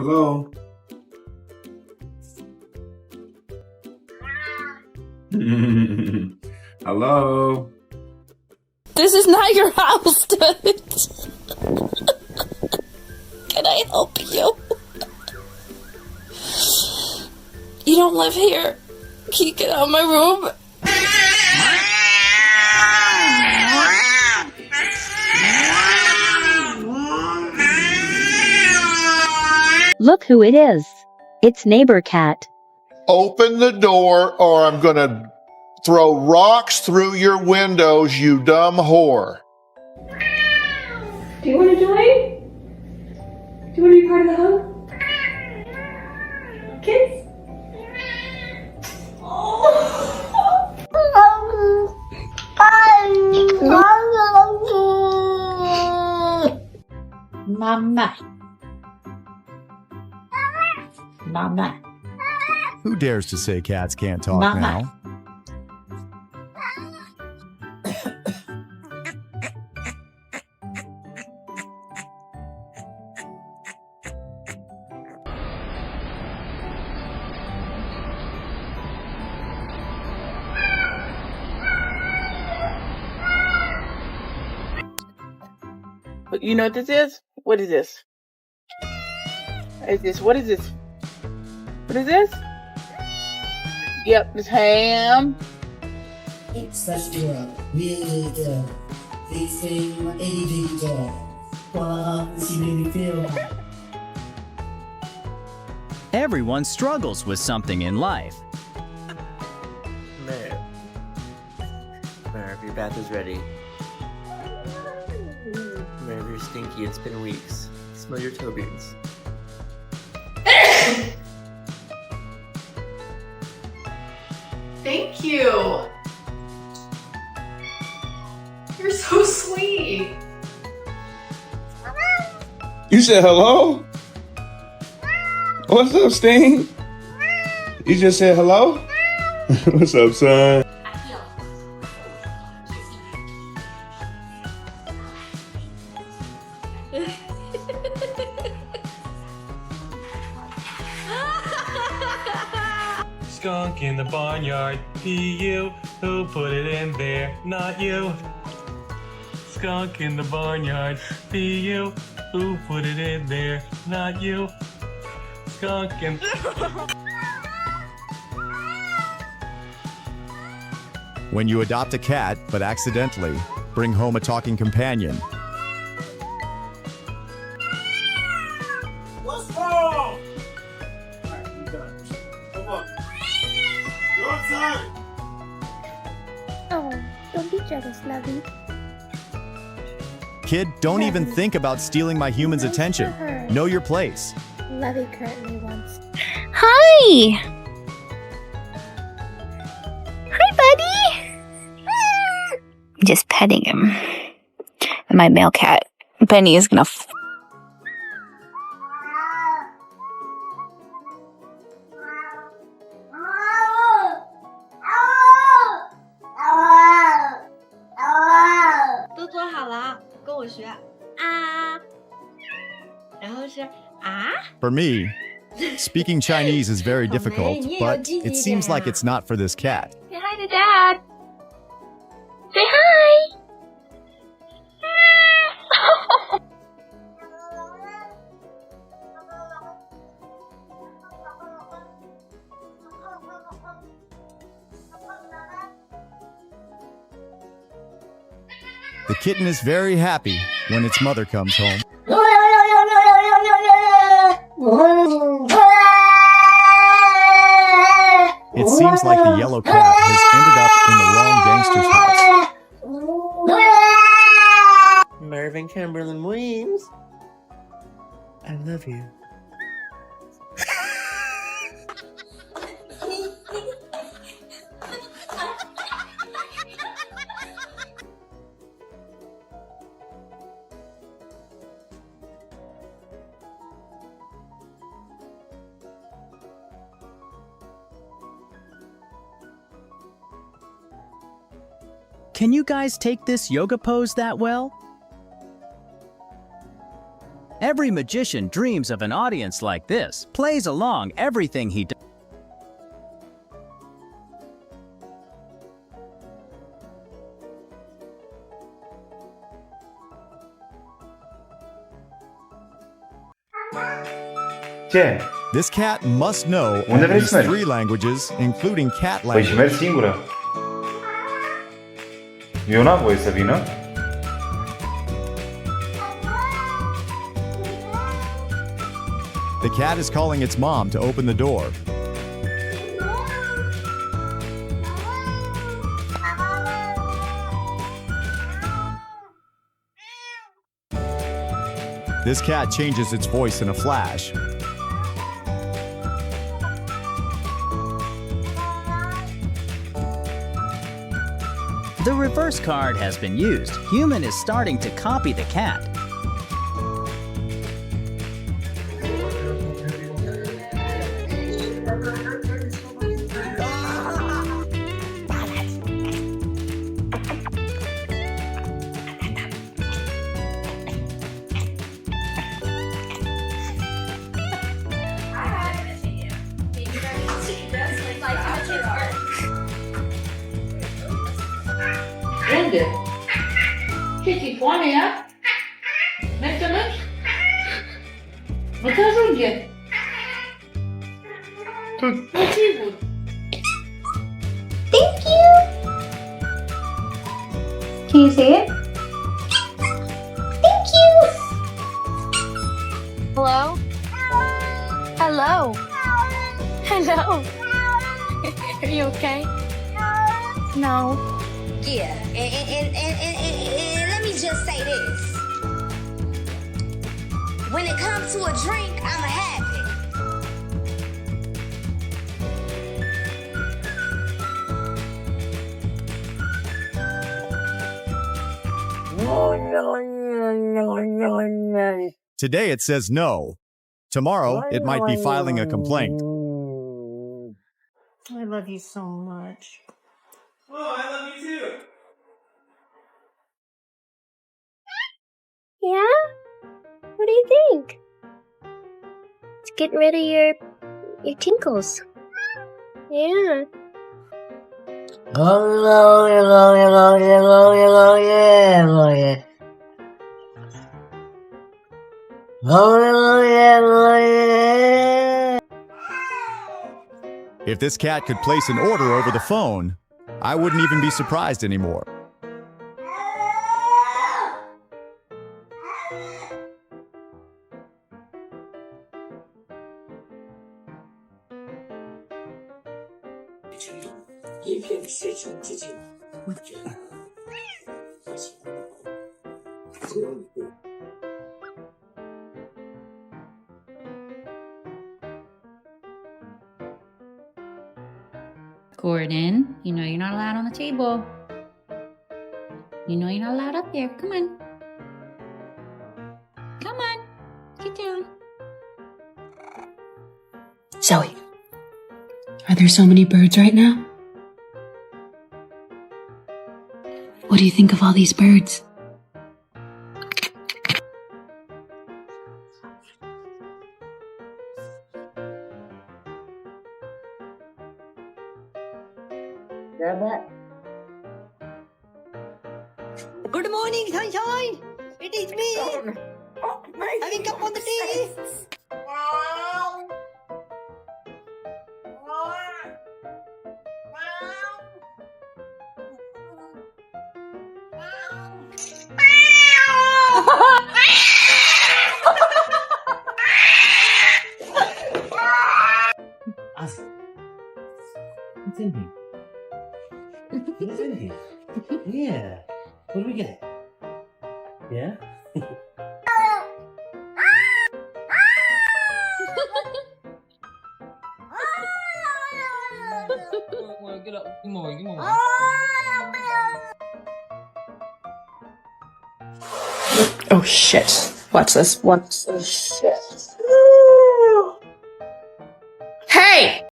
Hello? Hello? This is not your house, dude. Can I help you? You don't live here. Can you get out of my room? Look who it is. It's neighbor cat. Open the door or I'm gonna throw rocks through your windows, you dumb whore. Do you want to join? Do you want to be part of the hug? Kids? Mama. Mama. Who dares to say cats can't talk Mama. now? You know what this is? What is this? What is this? What is this? What is this? Yep, it's ham. It's such good, really good. They say my ADD dog. Well, she made me feel like. Everyone struggles with something in life. Merv, your bath is ready. Merv, you're stinky. It's been weeks. Smell your toe beans. Thank you. You're so sweet. You said hello? What's up, Sting? You just said hello? What's up, son? Skunk in the barnyard, P.U. Who put it in there? Not you. Skunk in the barnyard, P.U. Who put it in there? Not you. Skunk in... When you adopt a cat, but accidentally, bring home a talking companion. What's wrong? Alright, I'm done. Come on. You're outside. Oh, don't be jealous, Lovey. Kid, don't even think about stealing my human's attention. Know your place. Lovey currently wants. Hi! Hi, buddy! I'm just petting him. And my male cat, Benny, is gonna For me, speaking Chinese is very difficult, but it seems like it's not for this cat. Say hi to Dad. Say hi. The kitten is very happy when its mother comes home. It seems like the yellow cat has ended up in the wrong gangster's house. Merv and Kimberlyn Weems. I love you. Can you guys take this yoga pose that well? Every magician dreams of an audience like this, plays along everything he does. This cat must know Wonder at least Woman. 3 languages, including cat Păi și language. mergi singură. Eu n-am voie să vină. The cat is calling its mom to open the door. This cat changes its voice in a flash. The reverse card has been used. Human is starting to copy the cat. Unde? Ce ți foame ea? Mergi să mergi? Nu-ți ajunge. Nu, sigur. Thank you. Can you say it? Thank you. Hello? Hello? Hello? Are you okay? No. Yeah, and let me just say this. When it comes to a drink, I'ma have it. Today it says no. Tomorrow it might be filing a complaint. I love you so much. Oh, I love you too. Yeah? What do you think? It's getting rid of your tinkles. Yeah. If this cat could place an order over the phone, I wouldn't even be surprised anymore. Gordon, you know you're not allowed on the table. You know you're not allowed up there. Come on. Come on. Get down. Zoe, are there so many birds right now? What do you think of all these birds? Good morning, sunshine. It is me. Having cup on the tea. What's in here? What's in here? Yeah. What do we get? Yeah? Get up. Come on, come on. Oh shit. Watch this. Watch this shit.